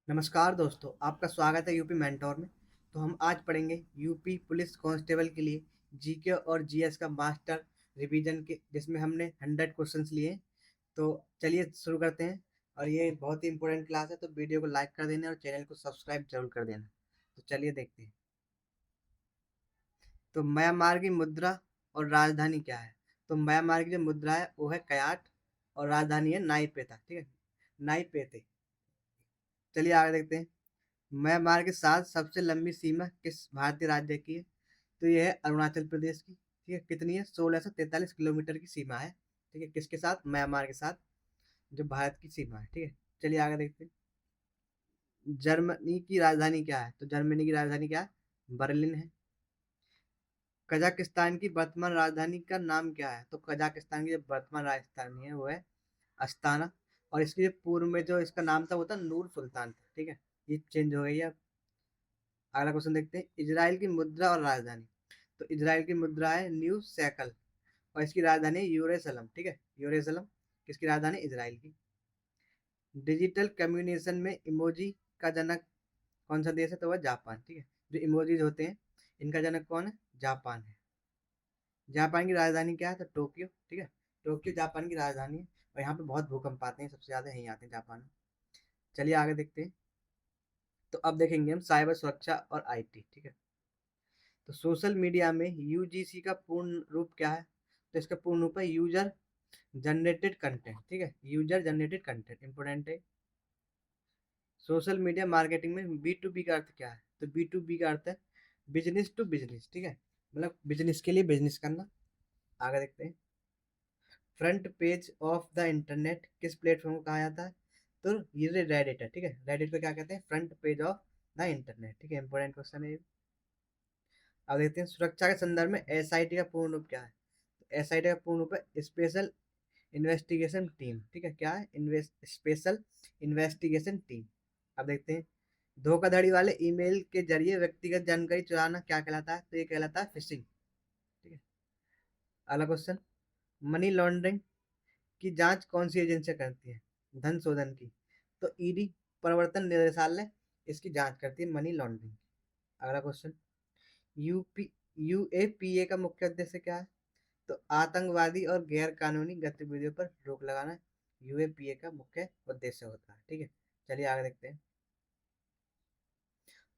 नमस्कार दोस्तों, आपका स्वागत है यूपी मेंटोर में। तो हम आज पढ़ेंगे यूपी पुलिस कांस्टेबल के लिए जीके और जीएस का मास्टर रिवीजन के, जिसमें हमने 100 क्वेश्चंस लिए हैं। तो चलिए शुरू करते हैं। और ये बहुत ही इंपॉर्टेंट क्लास है, तो वीडियो को लाइक कर देना और चैनल को सब्सक्राइब जरूर कर देना। तो चलिए देखते हैं। तो म्यांमार की मुद्रा और राजधानी क्या है? तो म्यांमार की जो मुद्रा है वो है कयाट और राजधानी है नाईपेता। ठीक है, नाईपेते। चलिए आगे देखते हैं। म्यांमार के साथ सबसे लंबी सीमा किस भारतीय राज्य की है? तो ये है अरुणाचल प्रदेश की। ठीक है, कितनी है? 1643 किलोमीटर की सीमा है। ठीक है, किसके साथ? म्यांमार के साथ, जो भारत की सीमा है। ठीक है, चलिए आगे देखते हैं। जर्मनी की राजधानी क्या है? तो जर्मनी की राजधानी क्या है? बर्लिन है। कजाकिस्तान की वर्तमान राजधानी का नाम क्या है? तो कजाकिस्तान की जो वर्तमान राजधानी है वो है अस्ताना। और इसके जो पूर्व में जो इसका नाम था वो था नूर सुल्तान था। ठीक है, ये चेंज हो गई है। अगला क्वेश्चन देखते हैं। इजराइल की मुद्रा और राजधानी। तो इजराइल की मुद्रा है न्यू सैकल और इसकी राजधानी है यूरेसलम। ठीक है, यूरेसलम। किसकी राजधानी? इजराइल की। डिजिटल कम्युनिकेशन में इमोजी का जनक कौन सा देश है? तो वह जापान। ठीक है, जो इमोजीज होते हैं इनका जनक कौन है? जापान है। जापान की राजधानी क्या है? तो टोक्यो। ठीक है, टोक्यो जापान की राजधानी है। और यहाँ पे बहुत भूकंप आते हैं, सबसे ज्यादा यहीं आते हैं, जापान में। चलिए आगे देखते हैं। तो अब देखेंगे हम साइबर सुरक्षा और आईटी। ठीक है, तो सोशल मीडिया में यूजीसी का पूर्ण रूप क्या है? तो इसका पूर्ण रूप है यूजर जनरेटेड कंटेंट। ठीक है, यूजर जनरेटेड कंटेंट इंपोर्टेंट है। सोशल मीडिया मार्केटिंग में बी टू बी का अर्थ क्या है? तो बी टू बी का अर्थ है बिजनेस टू बिजनेस। ठीक है, मतलब बिजनेस के लिए बिजनेस करना। आगे देखते हैं। Front page of the internet किस प्लेटफॉर्म को कहा जाता है? तो ये रेडिट है। ठीक है, रेडिट को क्या कहते हैं? Front page of the internet. ठीक है, इंपॉर्टेंट क्वेश्चन है ये। अब देखते हैं सुरक्षा के संदर्भ में एसआईटी का पूर्ण रूप क्या है? एसआईटी का पूर्ण रूप है स्पेशल इन्वेस्टिगेशन टीम। ठीक है, क्या है? Special investigation team. अब देखते हैं। धोखाधड़ी वाले ईमेल के जरिए व्यक्तिगत जानकारी चुराना क्या कहलाता है? तो ये कहलाता है फिशिंग। ठीक है, अगला क्वेश्चन। मनी लॉन्ड्रिंग की जांच कौन सी एजेंसी करती है? धन शोधन की। तो ईडी, प्रवर्तन निदेशालय इसकी जांच करती है मनी लॉन्ड्रिंग। अगला क्वेश्चन। यूपी यूएपीए का मुख्य उद्देश्य क्या है? तो आतंकवादी और गैर कानूनी गतिविधियों पर रोक लगाना यूएपीए का मुख्य उद्देश्य होता है। ठीक है, चलिए आगे देखते हैं।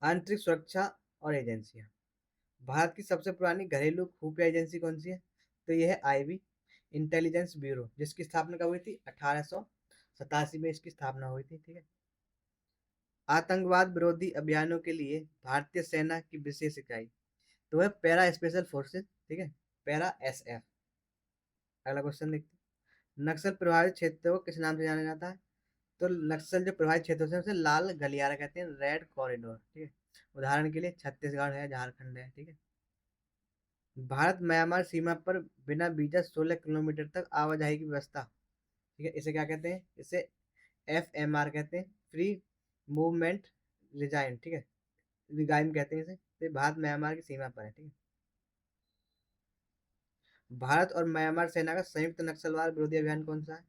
आंतरिक सुरक्षा और एजेंसियां। भारत की सबसे पुरानी घरेलू खुफिया एजेंसी कौन सी है? तो यह है आईबी इंटेलिजेंस ब्यूरो, जिसकी स्थापना कब हुई थी? 1887 में इसकी स्थापना हुई थी। ठीक है, आतंकवाद विरोधी अभियानों के लिए भारतीय सेना की विशेष इकाई तो है पैरा स्पेशल फोर्सेस। ठीक है, पैरा एसएफ। अगला क्वेश्चन देखते हैं। नक्सल प्रभावित क्षेत्रों को किस नाम से जाना जाता है? तो नक्सल जो प्रभावित क्षेत्रों से उसे लाल गलियारा कहते हैं, रेड कॉरिडोर। ठीक है, उदाहरण के लिए छत्तीसगढ़ है, झारखंड है। ठीक है, भारत म्यांमार सीमा पर बिना वीजा 16 किलोमीटर तक आवाजाही की व्यवस्था। ठीक है, इसे क्या कहते हैं? इसे एफएमआर कहते हैं, फ्री मूवमेंट रिजाइन। ठीक है, रिगाइम कहते हैं इसे। तो ये भारत म्यांमार की सीमा पर है। ठीक है, भारत और म्यांमार सेना का संयुक्त नक्सलवाद विरोधी अभियान कौन सा है?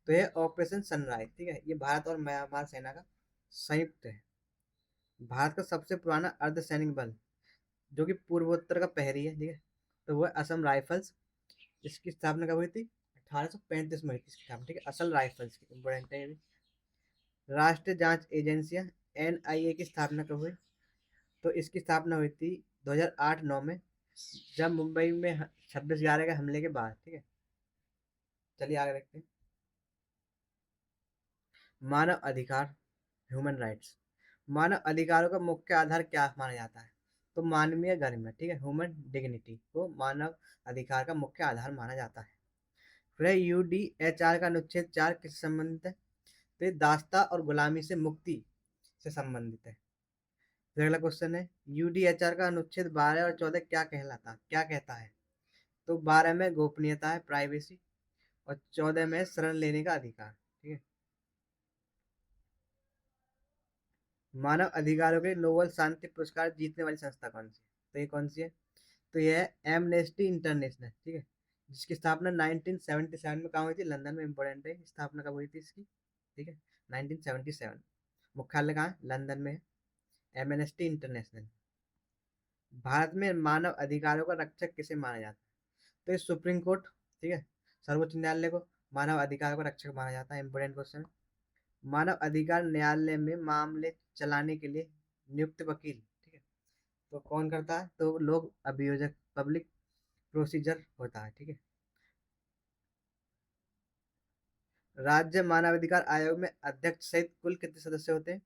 तो ये ऑपरेशन सनराइज। ठीक है, ये भारत और म्यांमार सेना का संयुक्त है। भारत का सबसे पुराना अर्धसैनिक बल जो कि पूर्वोत्तर का प्रहरी है। ठीक है, तो वो है असम राइफल्स। इसकी स्थापना कब हुई थी? 1835 में हुई थी इसकी स्थापना। ठीक है, असम राइफल्स की इंपोर्टेंट है ये भी। राष्ट्रीय जांच एजेंसियां एनआईए की स्थापना कब हुई? तो इसकी स्थापना हुई थी 2008-9 में, जब मुंबई में 26/11 के हमले के बाद। ठीक है, चलिए आगे देखते हैं। मानव अधिकार, ह्यूमन राइट्स। मानव अधिकारों का मुख्य आधार क्या माना जाता है? तो मानवीय गरिमा। ठीक है, ह्यूमन डिग्निटी को मानव अधिकार का मुख्य आधार माना जाता है। फिर यूडीएचआर का अनुच्छेद 4 किससे संबंधित है? तो ये दास्ता और गुलामी से मुक्ति से संबंधित है। फिर अगला क्वेश्चन है। यूडीएचआर का अनुच्छेद 12 और 14 क्या कहता है? तो 12 में गोपनीयता है, प्राइवेसी। और 14 में शरण लेने का अधिकार। ठीक है, मानव अधिकारों के नोबेल शांति पुरस्कार जीतने वाली संस्था कौन सी है? तो ये कौन सी है? तो ये है एमनेस्टी इंटरनेशनल। ठीक है, जिसकी स्थापना 1977 में कहाँ हुई थी? लंदन में। इंपॉर्टेंट है, स्थापना कब हुई थी इसकी? ठीक है, 1977। मुख्यालय कहाँ है? लंदन में है। Amnesty international. भारत में मानव अधिकारों का रक्षक किसे माना जाता है? तो ये सुप्रीम कोर्ट, ठीक है, सर्वोच्च न्यायालय को मानव अधिकारों का रक्षक माना जाता है। Important question. मानव अधिकार न्यायालय में मामले चलाने के लिए नियुक्त वकील, ठीक है, तो कौन करता है? तो लोग अभियोजक, पब्लिक प्रोसीजर होता है, ठीक है। राज्य मानवाधिकार आयोग में अध्यक्ष सहित कुल कितने सदस्य होते हैं?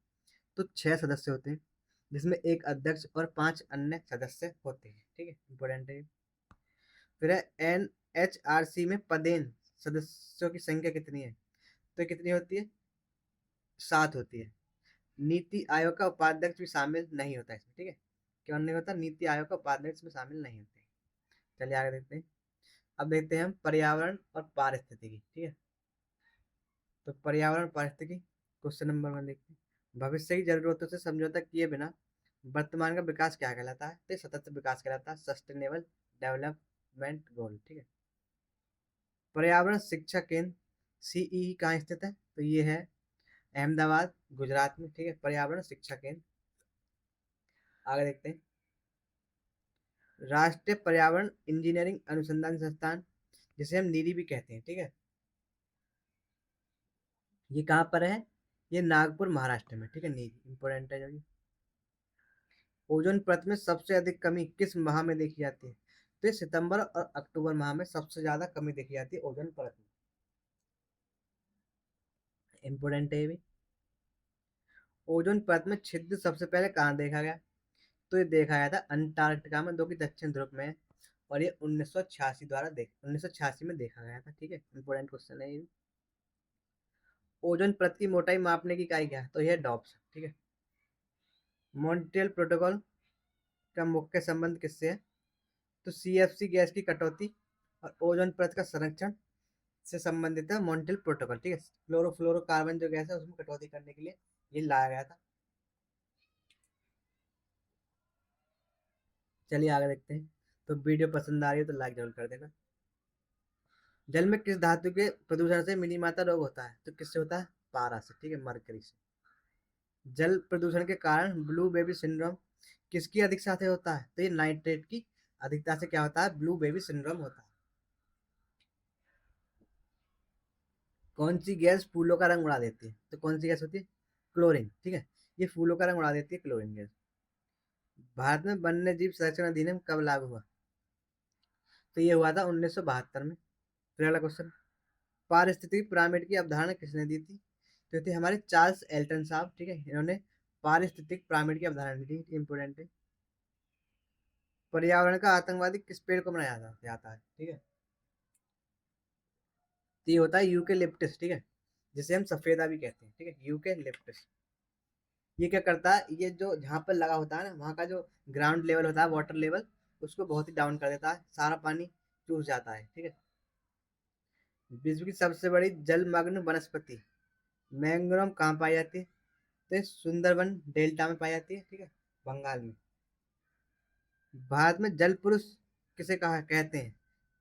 तो 6 सदस्य होते हैं, जिसमें एक अध्यक्ष और 5 अन्य सदस्य होते हैं, ठीक है, इंपोर्टेंट है। फिर है NHRC में पदेन सदस्यों की संख्या कितनी है? तो कितनी होती है? 7 होती है। नीति आयोग का उपाध्यक्ष भी शामिल नहीं होता इसमें, ठीक है, क्यों नहीं होता? नीति आयोग का उपाध्यक्ष में शामिल नहीं होते। चलिए आगे देखते हैं। अब देखते हैं हम पर्यावरण और पारिस्थितिकी, ठीक है। तो पर्यावरण पारिस्थितिकी, क्वेश्चन नंबर 1 देखते हैं। भविष्य की जरूरतों से समझौता किए बिना वर्तमान का विकास क्या कहलाता है? तो सतत विकास कहलाता है, सस्टेनेबल डेवलपमेंट गोल, ठीक है। पर्यावरण शिक्षा केंद्र CEE कहाँ स्थित है? तो ये है अहमदाबाद, गुजरात में, ठीक है, पर्यावरण शिक्षा केंद्र। आगे देखते हैं। राष्ट्रीय पर्यावरण इंजीनियरिंग अनुसंधान संस्थान, जिसे हम नीरी भी कहते हैं, ठीक है, ये कहाँ पर है? ये नागपुर, महाराष्ट्र में, ठीक है, नीरी इंपोर्टेंट है जो कि। ओजोन परत में सबसे अधिक कमी किस माह में देखी जाती है? तो ये सितंबर और अक्टूबर माह में सबसे ज्यादा कमी देखी जाती है ओजोन परत में। इंपोर्टेंट है ये भी। ओजोन परत में छिद्र सबसे पहले कहाँ देखा गया? तो ये देखा गया था अंटार्कटिका में, जो कि दक्षिण ध्रुव में है, और ये 1986 में देखा गया था, ठीक है, इंपोर्टेंट क्वेश्चन है ये। ओजोन परत की मोटाई मापने की इकाई क्या है? तो ये डॉप्स, ठीक है। मॉन्ट्रियल प्रोटोकॉल का मुख्य संबंध किससे है? तो CFC गैस की कटौती और ओजोन परत का संरक्षण से संबंधित है मॉन्ट्रियल प्रोटोकॉल, ठीक है। क्लोरोफ्लोरोकार्बन जो गैस है उसमें कटौती करने के लिए ये लाया गया था। चलिए आगे देखते हैं। तो वीडियो पसंद आ रही है तो लाइक जरूर कर देना। जल में किस धातु के प्रदूषण से मिनीमाता रोग होता है? तो किससे होता है? पारा से, ठीक है, मरकरी से। जल प्रदूषण के कारण ब्लू बेबी सिंड्रोम किसकी अधिकता से होता है? तो ये नाइट्रेट की अधिकता से क्या होता है? ब्लू बेबी सिंड्रोम होता है। कौन सी गैस फूलों का रंग उड़ा देती है? तो कौन सी गैस होती है? क्लोरीन, ठीक है, ये फूलों का रंग उड़ा देती है, क्लोरीन गैस। भारत में वन्य जीव संरक्षण अधिनियम कब लागू हुआ? तो ये हुआ था 1972 में। फिर अगला क्वेश्चन। पारिस्थितिकी पिरामिड की अवधारणा किसने दी थी? तो थे हमारे चार्ल्स एल्टन साहब, ठीक है, इन्होंने पारिस्थितिक पिरामिड की अवधारणा दी थी, इंपोर्टेंट है। पर्यावरण का आतंकवादी किस पेड़ को बनाया जाता है? ठीक है, तो ये होता है यूकेलिप्टस, ठीक है, जिसे हम सफेदा भी कहते हैं, ठीक है, यूकेलिप्टस। ये क्या करता है? ये जो जहाँ पर लगा होता है ना, वहाँ का जो ग्राउंड लेवल होता है, वाटर लेवल, उसको बहुत ही डाउन कर देता है, सारा पानी चूस जाता है, ठीक है। विश्व की सबसे बड़ी जलमग्न वनस्पति मैंग्रोव कहाँ पाई जाती है? तो ये सुंदरबन डेल्टा में पाई जाती है, ठीक है, बंगाल में। भारत में जल पुरुष किसे कहा कहते हैं?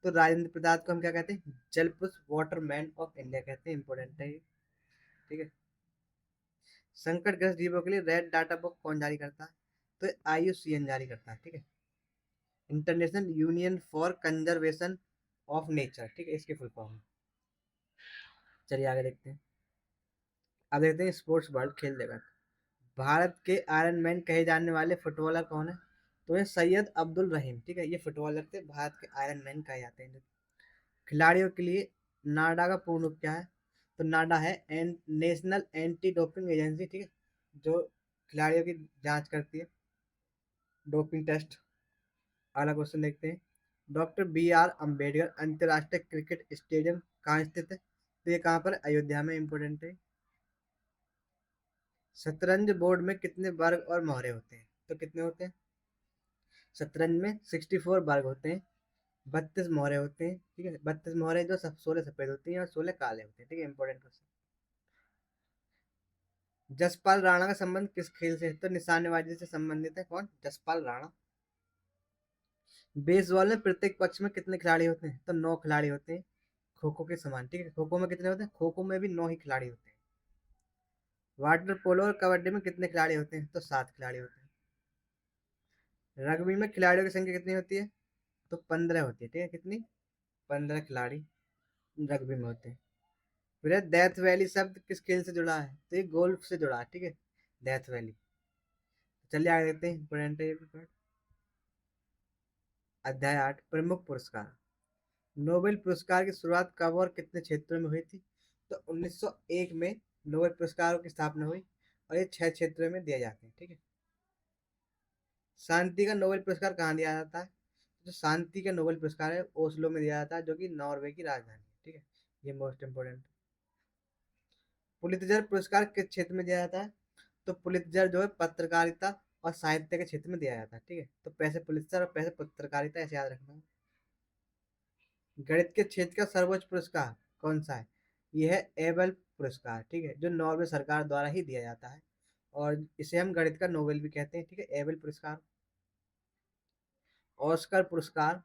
तो राजेंद्र प्रसाद को हम क्या कहते हैं? जल पुरुष, वाटरमैन ऑफ इंडिया कहते हैं, इंपोर्टेंट है ये, ठीक है। संकटग्रस्त जीवों के लिए रेड डाटा बुक कौन जारी करता है? तो IUCN जारी करता है, ठीक है, international union for conservation of nature, ठीक है, इसके फुल फॉर्म। चलिए आगे देखते हैं। अब देखते हैं स्पोर्ट्स वर्ल्ड, खेल जगत। भारत के आयरन मैन कहे जाने वाले फुटबॉलर कौन है? तो ये सैयद अब्दुल रहीम, ठीक है, ये फुटबॉलर थे, भारत के आयरन मैन कहे जाते हैं। खिलाड़ियों के लिए नाडा का पूर्ण रूप क्या है? तो नाडा है नेशनल एंटी डोपिंग एजेंसी, ठीक है, जो खिलाड़ियों की जांच करती है, डोपिंग टेस्ट। अगला क्वेश्चन देखते हैं। डॉक्टर BR अम्बेडकर अंतर्राष्ट्रीय क्रिकेट स्टेडियम कहाँ स्थित है? तो ये कहाँ पर? अयोध्या में, इंपोर्टेंट है। शतरंज बोर्ड में कितने वर्ग और मोहरे होते हैं? तो कितने होते हैं? शतरंज में 64 वर्ग होते हैं, 32 मोहरे होते हैं, ठीक है, 32 मोहरे जो सब 16 सफेद होती हैं और 16 काले होते हैं, ठीक है, इंपोर्टेंट क्वेश्चन। जसपाल राणा का संबंध किस खेल से है? तो निशानेबाजी से संबंधित है। कौन? जसपाल राणा। बेसबॉल में प्रत्येक पक्ष में कितने खिलाड़ी होते हैं? तो 9 खिलाड़ी होते हैं, खो खो के समान, ठीक है। खो खो में कितने होते हैं? खो खो में भी 9 ही खिलाड़ी होते हैं। वाटर पोलो और कबड्डी में कितने खिलाड़ी होते हैं? तो 7 खिलाड़ी होते हैं। रग्बी में खिलाड़ियों की संख्या कितनी होती है? तो 15 होती है, ठीक है, कितनी? 15 खिलाड़ी रग्बी में होते हैं। फिर डेथ वैली शब्द किस खेल से जुड़ा है? तो ये गोल्फ से जुड़ा है, ठीक है, डेथ वैली। चलिए आगे देखते हैं, इंपोर्टेंट है ये भी part। अध्याय 8, प्रमुख पुरस्कार। नोबेल पुरस्कार की शुरुआत कब और कितने क्षेत्रों में हुई थी? तो 1901 में नोबेल पुरस्कारों की स्थापना हुई और ये 6 क्षेत्रों में दिए जाते हैं, ठीक है। शांति का नोबेल पुरस्कार कहाँ दिया जाता है? जो शांति का नोबेल पुरस्कार है ओस्लो में दिया जाता है, जो कि नॉर्वे की राजधानी है, ठीक है। ये मोस्ट इंपोर्टेंट। पुलित्जर पुरस्कार किस क्षेत्र में दिया जाता है? तो पुलित्जर जो है पत्रकारिता और साहित्य के क्षेत्र में दिया जाता है, ठीक है। तो पैसे पुलित्जर और पैसे पत्रकारिता, ऐसे याद रखना। गणित के क्षेत्र का सर्वोच्च पुरस्कार कौन सा है? यह है एबल पुरस्कार, ठीक है, जो नॉर्वे सरकार द्वारा ही दिया जाता है और इसे हम गणित का नोबेल भी कहते हैं, ठीक है, एबल पुरस्कार। ऑस्कर पुरस्कार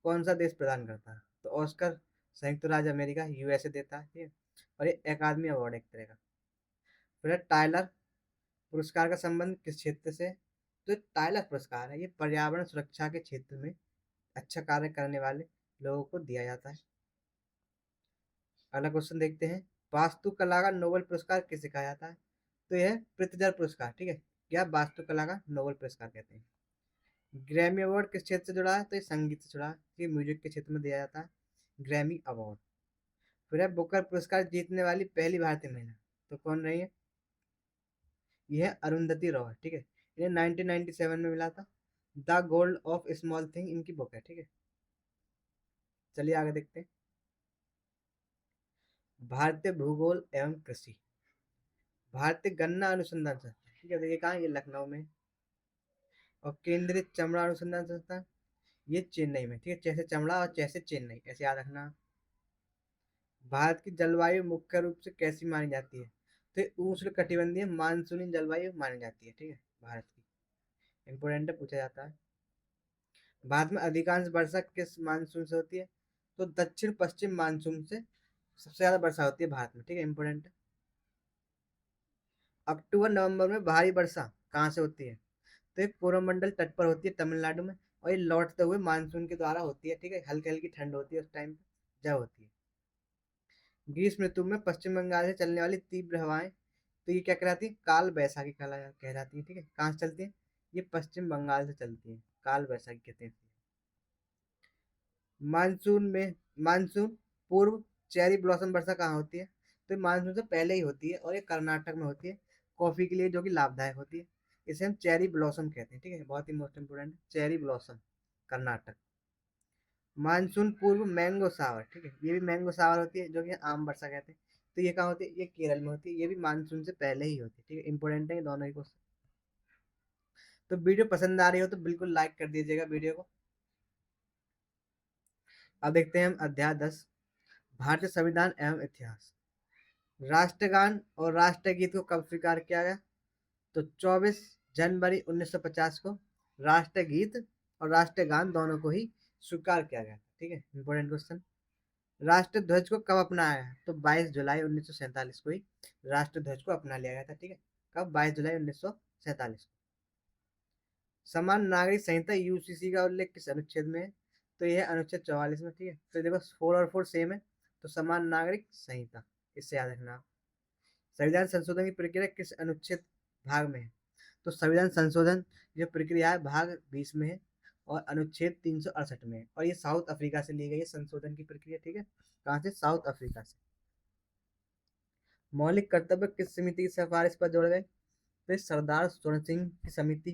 कौन सा देश प्रदान करता है? तो ऑस्कर संयुक्त राज्य अमेरिका, यूएसए देता है, ठीक है। और ये अकादमी अवार्ड एक तरह का। फिर टाइलर पुरस्कार का संबंध किस क्षेत्र से? तो टाइलर पुरस्कार है, ये पर्यावरण सुरक्षा के क्षेत्र में अच्छा कार्य करने वाले लोगों को दिया जाता है। अगला क्वेश्चन देखते हैं, वास्तुकला का नोबेल पुरस्कार किसे कहा जाता है? तो यह प्रित्जर पुरस्कार, ठीक है, क्या वास्तुकला का नोबेल पुरस्कार कहते हैं। ग्रैमी अवार्ड किस क्षेत्र से जुड़ा है? तो ये संगीत से जुड़ा है, ये म्यूजिक के क्षेत्र में दिया जाता है, ग्रैमी अवार्ड। फिर है बुकर पुरस्कार जीतने वाली पहली भारतीय महिला, तो कौन रही है? यह है अरुंधति रॉय, ठीक है, इन्हें 1997 में मिला था। The gold of small thing इनकी बुक है, ठीक है। चलिए आगे देखते हैं, भारतीय भूगोल एवं कृषि। भारतीय गन्ना अनुसंधान संस्थान, ठीक है, देखिए कहाँ है? ये लखनऊ में। और केंद्रीय चमड़ा अनुसंधान संस्थान, ये चेन्नई में, ठीक है, जैसे चमड़ा और जैसे चेन्नई, ऐसे याद रखना। भारत की जलवायु मुख्य रूप से कैसी मानी जाती है? तो ये उष्ण कटिबंधीय मानसूनी जलवायु मानी जाती है, ठीक है, भारत की। इंपोर्टेंट है, पूछा जाता है। भारत में अधिकांश वर्षा किस मानसून से होती है? तो दक्षिण पश्चिम मानसून से सबसे ज्यादा वर्षा होती है भारत में, ठीक है, इंपोर्टेंट है। अक्टूबर नवंबर में भारी वर्षा कहाँ से होती है? तो ये पूर्वमंडल तट पर होती है, तमिलनाडु में। और ये लौटते हुए मानसून के द्वारा होती है, ठीक है, हल्की हल्की ठंड होती है उस टाइम पे जब होती है। ग्रीष्म ऋतु में पश्चिम बंगाल से चलने वाली तीव्र हवाएं, तो ये क्या कहलाती है? काल बैसाखी कहलाती है, ठीक है। कहाँ से चलती है? ये पश्चिम बंगाल से चलती है, काल बैसाखी कहते हैं। मानसून में, मानसून पूर्व चेरी ब्लॉसम वर्षा कहाँ होती है? तो ये मानसून से पहले ही होती है और ये कर्नाटक में होती है, कॉफी के लिए, जो कि लाभदायक होती है। इसे हम चेरी ब्लॉसम कहते हैं, ठीक है, बहुत ही most important, cherry blossom, Karnataka. Monsoon पूर्व मैंगो सावर, ठीक है, ये भी मैंगो सावर होती है, जो कि आम वर्षा कहते हैं। तो ये कहाँ होती है? ये केरल में होती है, ये भी मानसून से पहले ही होती है, ठीक है, इंपोर्टेंट है दोनों ही क्वेश्चन। तो वीडियो पसंद आ रही हो तो बिल्कुल लाइक कर दीजिएगा वीडियो को। अब देखते हैं हम अध्याय 10, भारतीय संविधान एवं इतिहास। राष्ट्रगान और राष्ट्रगीत को कब स्वीकार किया गया? तो 24 जनवरी 1950 को राष्ट्रगीत और राष्ट्रगान दोनों को ही स्वीकार किया गया, ठीक है, इंपोर्टेंट क्वेश्चन। राष्ट्र ध्वज को कब अपनाया गया? तो 22 जुलाई 1947 को ही राष्ट्र ध्वज को अपना लिया गया था, ठीक है, कब? 22 जुलाई 1947 को। समान नागरिक संहिता यूसीसी का उल्लेख किस अनुच्छेद में है? तो यह है अनुच्छेद 44 में, ठीक है। तो देखो 4 और 4 सेम है, तो समान नागरिक संहिता, इससे याद रखना। संविधान संशोधन की प्रक्रिया किस अनुच्छेद भाग में है? तो संविधान संशोधन जो प्रक्रिया है भाग 20 में है और अनुच्छेद 368 में है, और ये साउथ अफ्रीका से ली गई है संशोधन की प्रक्रिया, ठीक है। कहाँ से? साउथ अफ्रीका से। मौलिक कर्तव्य किस समिति की सिफारिश पर जोड़े गए? तो ये सरदार स्वर्ण सिंह की समिति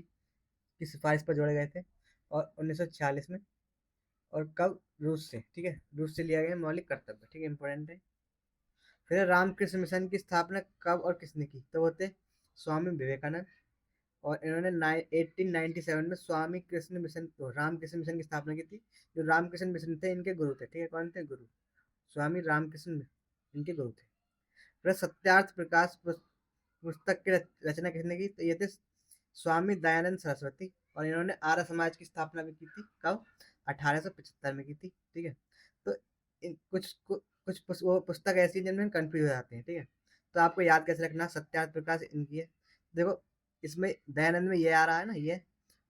की सिफारिश पर जोड़े गए थे और 1946 में। और कब? रूस से, ठीक है, रूस से लिया गया मौलिक कर्तव्य, ठीक है, इंपॉर्टेंट है। फिर रामकृष्ण मिशन की स्थापना कब और किसने की? तो वो थे स्वामी विवेकानंद, और इन्होंने 1897 में स्वामी कृष्ण मिशन, रामकृष्ण मिशन की स्थापना की थी। जो रामकृष्ण मिशन थे इनके गुरु थे, ठीक है, कौन थे? गुरु स्वामी रामकृष्ण, इनके गुरु थे। फिर सत्यार्थ प्रकाश पुस्तक की रचना किसने की? तो ये थे स्वामी दयानंद सरस्वती, और इन्होंने आर्य समाज की स्थापना भी की थी, कब? 1875 में की थी, ठीक है। तो कुछ वो पुस्तक ऐसी है जिनमें कंफ्यूज हो जाते हैं, ठीक है। तो आपको याद कैसे रखना, सत्यार्थ प्रकाश इनकी है। देखो इसमें दयानंद में ये आ रहा है ना, ये,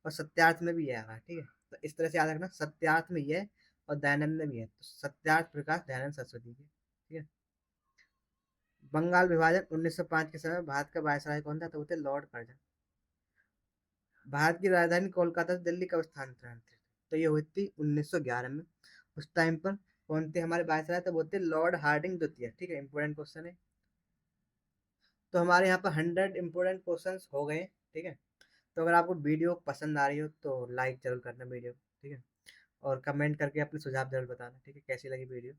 और सत्यार्थ में भी ये आ रहा है, ठीक है। तो इस तरह से याद रखना, सत्यार्थ में ये और दयानंद में भी है, तो सत्यार्थ प्रकाश दयानंद सरस्वती की, ठीक है। बंगाल विभाजन 1905 के समय भारत का वायसराय कौन था, तो वो थे लॉर्ड कर्जन। भारत की राजधानी कोलकाता से दिल्ली कब स्थानांतरित, तो ये हुई थी 1911 में। उस टाइम पर कौन थे हमारे वायसराय, तो वो थे लॉर्ड हार्डिंग द्वितीय, ठीक है। इंपोर्टेंट क्वेश्चन है। तो हमारे यहाँ पर 100 इंपोर्टेंट क्वेश्चन हो गए, ठीक है। तो अगर आपको वीडियो पसंद आ रही हो तो लाइक जरूर करना वीडियो, ठीक है। और कमेंट करके अपने सुझाव जरूर बताना, ठीक है, कैसी लगी वीडियो।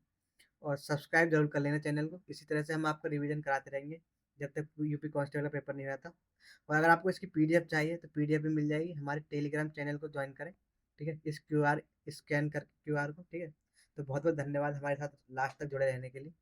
और सब्सक्राइब जरूर कर लेना चैनल को। इसी तरह से हम आपका रिवीजन कराते रहेंगे जब तक यूपी कांस्टेबल का पेपर नहीं रहता। और अगर आपको इसकी पीडीएफ चाहिए तो पीडीएफ भी मिल जाएगी, हमारे टेलीग्राम चैनल को ज्वाइन करें, ठीक है, इस क्यूआर स्कैन कर क्यूआर को, ठीक है। तो बहुत बहुत धन्यवाद हमारे साथ लास्ट तक जुड़े रहने के लिए।